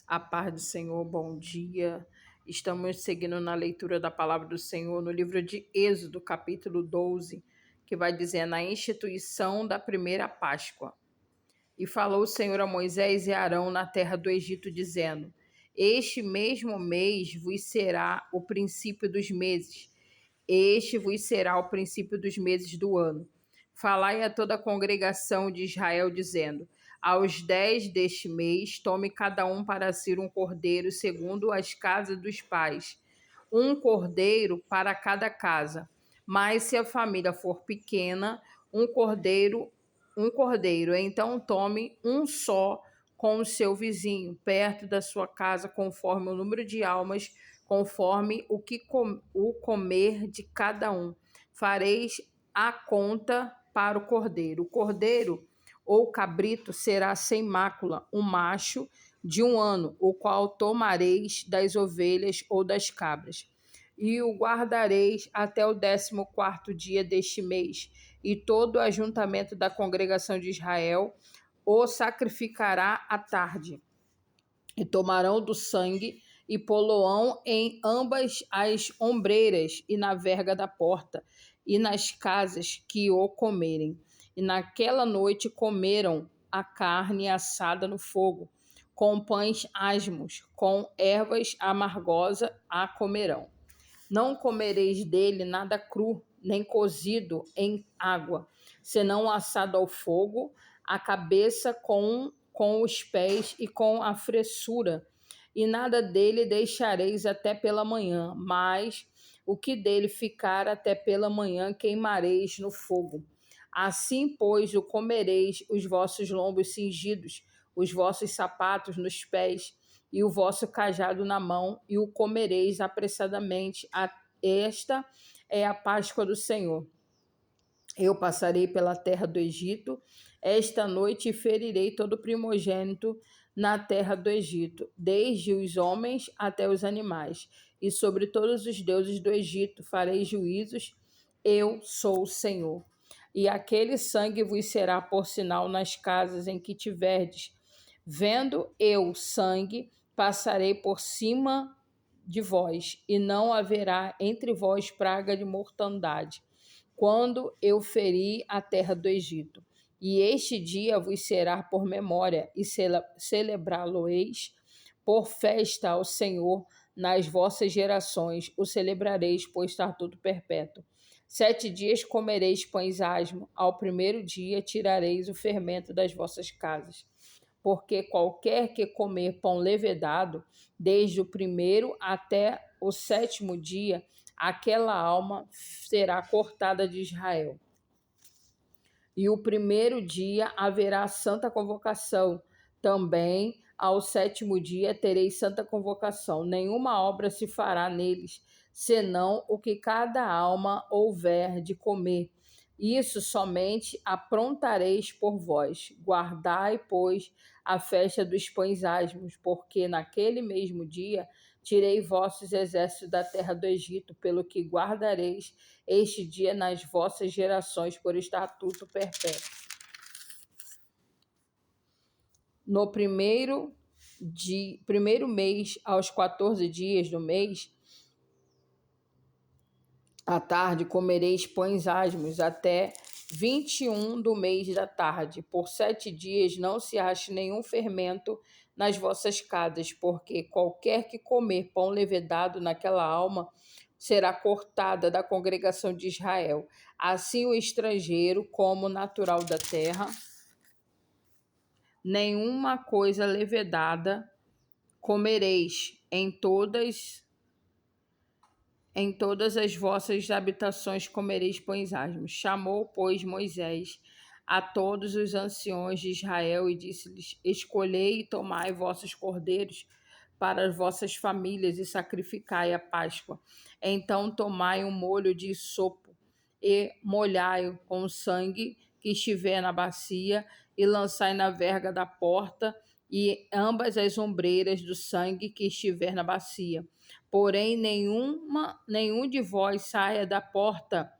A paz do Senhor, bom dia. Estamos seguindo na leitura da palavra do Senhor no livro de Êxodo, capítulo 12, que vai dizer na instituição da primeira Páscoa. E falou o Senhor a Moisés e Arão na terra do Egito, dizendo: Este mesmo mês vos será o princípio dos meses. Este vos será o princípio dos meses do ano. Falai a toda a congregação de Israel, dizendo: Aos 10 deste mês, tome cada um para si um cordeiro, segundo as casas dos pais, um cordeiro para cada casa. Mas se a família for pequena, um cordeiro, então tome um só com o seu vizinho, perto da sua casa, conforme o número de almas, conforme o comer de cada um. Fareis a conta para o cordeiro. O cordeiro ou cabrito será sem mácula, um macho de 1 ano, o qual tomareis das ovelhas ou das cabras. E o guardareis até o 14º dia deste mês, e todo o ajuntamento da congregação de Israel o sacrificará à tarde. E tomarão do sangue e poloão em ambas as ombreiras e na verga da porta e nas casas que o comerem. E naquela noite comeram a carne assada no fogo, com pães asmos, com ervas amargosas a comerão. Não comereis dele nada cru, nem cozido em água, senão assado ao fogo, a cabeça com os pés e com a fressura. E nada dele deixareis até pela manhã, mas o que dele ficar até pela manhã queimareis no fogo. Assim, pois, o comereis, os vossos lombos cingidos, os vossos sapatos nos pés, e o vosso cajado na mão, e o comereis apressadamente. Esta é a Páscoa do Senhor. Eu passarei pela terra do Egito esta noite e ferirei todo primogênito na terra do Egito, desde os homens até os animais, e sobre todos os deuses do Egito farei juízos. Eu sou o Senhor. E aquele sangue vos será por sinal nas casas em que tiverdes. Vendo eu sangue, passarei por cima de vós, e não haverá entre vós praga de mortandade, quando eu feri a terra do Egito. E este dia vos será por memória, e celebrá-lo-eis por festa ao Senhor nas vossas gerações. O celebrareis por estatuto perpétuo. 7 dias comereis pães asmos, ao primeiro dia tirareis o fermento das vossas casas. Porque qualquer que comer pão levedado, desde o primeiro até o 7º dia, aquela alma será cortada de Israel. E o primeiro dia haverá santa convocação. Também ao 7º dia tereis santa convocação. Nenhuma obra se fará neles, senão o que cada alma houver de comer. Isso somente aprontareis por vós. Guardai, pois, a festa dos pães asmos, porque naquele mesmo dia tirei vossos exércitos da terra do Egito, pelo que guardareis este dia nas vossas gerações por estatuto perpétuo. No primeiro mês, aos 14 dias do mês, à tarde comereis pães asmos até 21 do mês da tarde. Por 7 dias não se ache nenhum fermento nas vossas casas, porque qualquer que comer pão levedado naquela alma será cortada da congregação de Israel. Assim o estrangeiro, como natural da terra, nenhuma coisa levedada comereis em todas as vossas habitações comereis pães asmos. Chamou, pois, Moisés a todos os anciões de Israel e disse-lhes: Escolhei e tomai vossos cordeiros para as vossas famílias e sacrificai a Páscoa. Então tomai um molho de sopo e molhai-o com o sangue que estiver na bacia e lançai na verga da porta e ambas as ombreiras do sangue que estiver na bacia. Porém, nenhum de vós saia da porta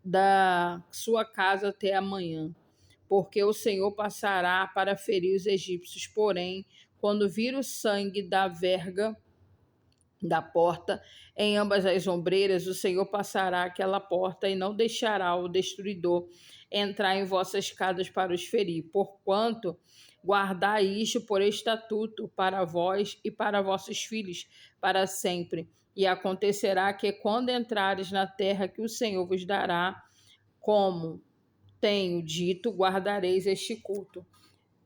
da sua casa até amanhã, porque o Senhor passará para ferir os egípcios. Porém, quando vir o sangue da verga da porta em ambas as ombreiras, o Senhor passará aquela porta e não deixará o destruidor entrar em vossas casas para os ferir, porquanto guardai isto por estatuto para vós e para vossos filhos para sempre. E acontecerá que quando entrares na terra que o Senhor vos dará, como tenho dito, guardareis este culto.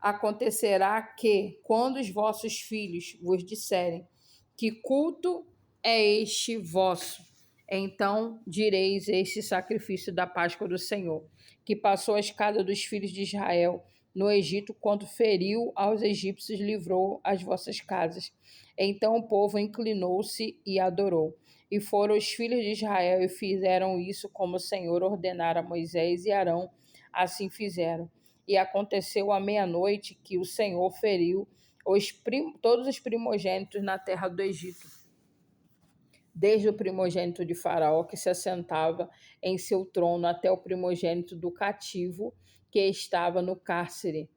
Acontecerá que, quando os vossos filhos vos disserem: que culto é este vosso? Então direis: este sacrifício da Páscoa do Senhor, que passou a escada dos filhos de Israel no Egito, quando feriu aos egípcios, livrou as vossas casas. Então o povo inclinou-se e adorou. E foram os filhos de Israel e fizeram isso como o Senhor ordenara a Moisés e Arão, assim fizeram. E aconteceu à meia-noite que o Senhor feriu todos os primogênitos na terra do Egito, desde o primogênito de Faraó, que se assentava em seu trono, até o primogênito do cativo, que estava no cárcere,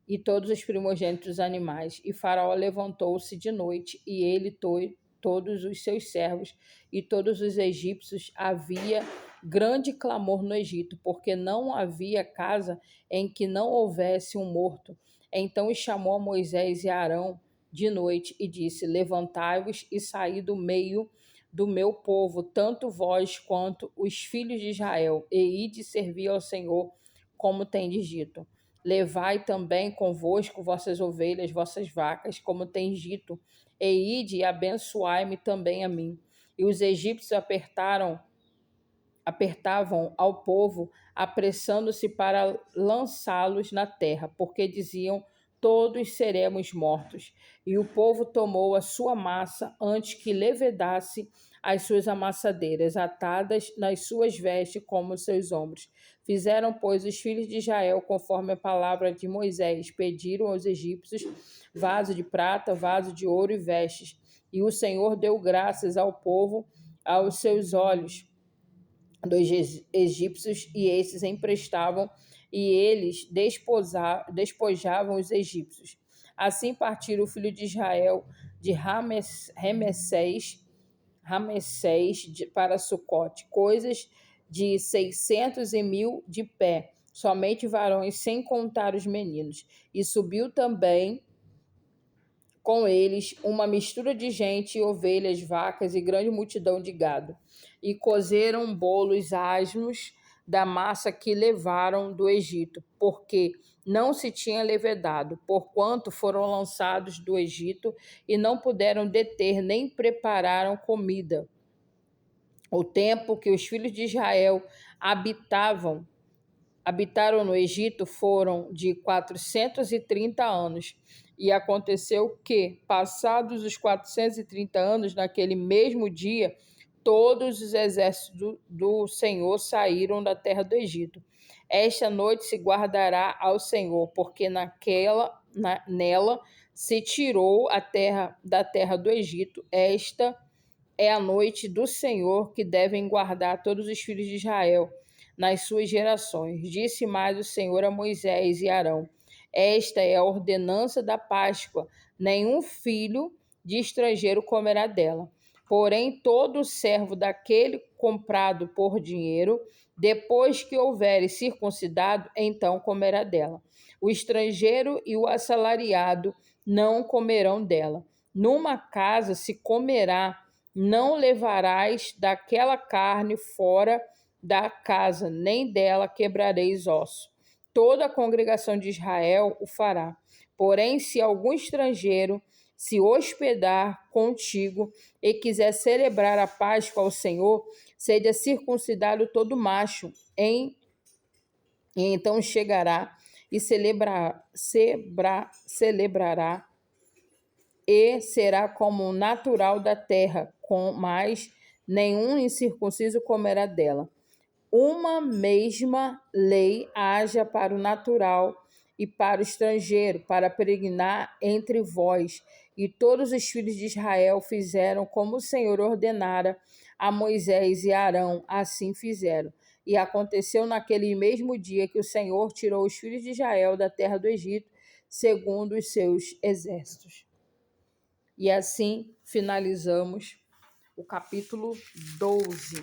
e todos os primogênitos dos animais. E Faraó levantou-se de noite, e ele todos os seus servos e todos os egípcios. Havia grande clamor no Egito, porque não havia casa em que não houvesse um morto. Então chamou a Moisés e Arão de noite e disse: levantai-vos e saí do meio do meu povo, tanto vós quanto os filhos de Israel, e ide servir ao Senhor, como tendes dito. Levai também convosco vossas ovelhas, vossas vacas, como tens dito, e ide e abençoai-me também a mim. E os egípcios apertavam ao povo, apressando-se para lançá-los na terra, porque diziam: todos seremos mortos. E o povo tomou a sua massa antes que levedasse as suas amassadeiras, atadas nas suas vestes como os seus ombros. Fizeram, pois, os filhos de Israel conforme a palavra de Moisés. Pediram aos egípcios vaso de prata, vaso de ouro e vestes. E o Senhor deu graças ao povo aos seus olhos dos egípcios, e esses emprestavam, e eles despojavam os egípcios. Assim partiram o filho de Israel de Ramessés para Sucote, coisas de 600 e 1.000 de pé, somente varões, sem contar os meninos. E subiu também com eles uma mistura de gente, ovelhas, vacas e grande multidão de gado. E cozeram bolos asmos da massa que levaram do Egito, porque não se tinha levedado, porquanto foram lançados do Egito e não puderam deter nem prepararam comida. O tempo que os filhos de Israel habitaram no Egito foram de 430 anos. E aconteceu que, passados os 430 anos, naquele mesmo dia, todos os exércitos do Senhor saíram da terra do Egito. Esta noite se guardará ao Senhor, porque nela se tirou a terra da terra do Egito. Esta é a noite do Senhor, que devem guardar todos os filhos de Israel nas suas gerações. Disse mais o Senhor a Moisés e Arão: esta é a ordenança da Páscoa, nenhum filho de estrangeiro comerá dela. Porém, todo servo daquele comprado por dinheiro, depois que houver circuncidado, então comerá dela. O estrangeiro e o assalariado não comerão dela. Numa casa se comerá, não levarás daquela carne fora da casa, nem dela quebrareis osso. Toda a congregação de Israel o fará. Porém, se algum estrangeiro se hospedar contigo e quiser celebrar a Páscoa ao Senhor, seja circuncidado todo macho, e então chegará e celebrará, e será como um natural da terra, mas nenhum incircunciso comerá dela. Uma mesma lei haja para o natural e para o estrangeiro, para peregrinar entre vós. E todos os filhos de Israel fizeram como o Senhor ordenara a Moisés e Arão, assim fizeram. E aconteceu naquele mesmo dia que o Senhor tirou os filhos de Israel da terra do Egito, segundo os seus exércitos. E assim finalizamos o capítulo 12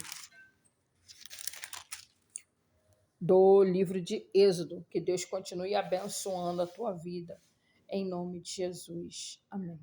do livro de Êxodo. Que Deus continue abençoando a tua vida. Em nome de Jesus. Amém.